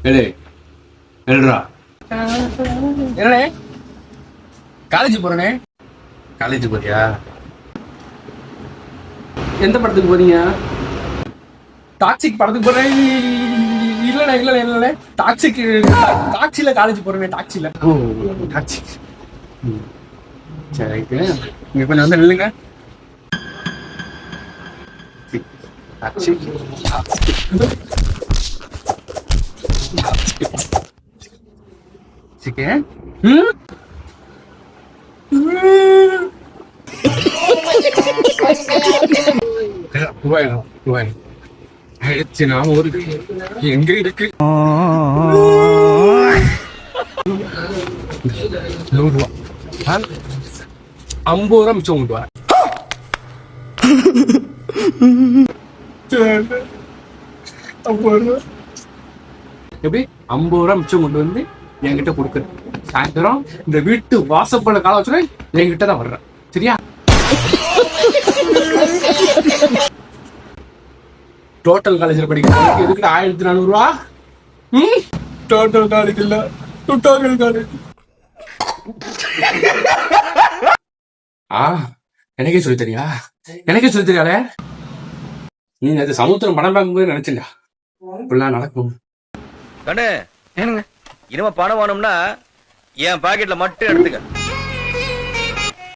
எடு எழுறா. என்னண்ணே காலேஜ் போறேனே. காலேஜ் போறியா? எந்த படத்துக்கு போறீங்க? டாக்ஸிக் படத்துக்கு போறேன். இல்லண்ணே டாக்ஸில காலேஜ் போறேன். டாக்ஸில. ஓ டாக்ஸி. சரி இங்க கொஞ்சம் வந்து நில்லுங்க. Taxi chicken. ஆயிடுச்சு. நாம ஒரு எங்க இருக்கு 100 ரூபா. 50 ரூபா மிச்சம் கொண்டு வரேன். எப்படி 50 ரூபா மிச்சம் கொண்டு வந்து என்கிட்ட கொடுக்குற. சாயந்தரம் இந்த வீட்டு வாசப்பட கால வச்சுனா என்கிட்ட தான் வர்றேன். சரியா? டோட்டல் காலேஜ்ல படிக்கிறதுக்கு எதுக்கு 1400 ரூபா? டோட்டல் காலேஜ் இல்ல, டுட்டோரியல் காலேஜ். எனக்கே சொல்லி தெரியா? எனக்கே சொல்லி தெரியாத. நீ அது சமுத்திரம் படம் பார்க்கும்போது நினைச்சா இப்படிலாம் நடக்கும். கண்ணு இனிமே பணம் வேணும்னா என் பாக்கெட்ல மட்டும் எடுத்துக்க.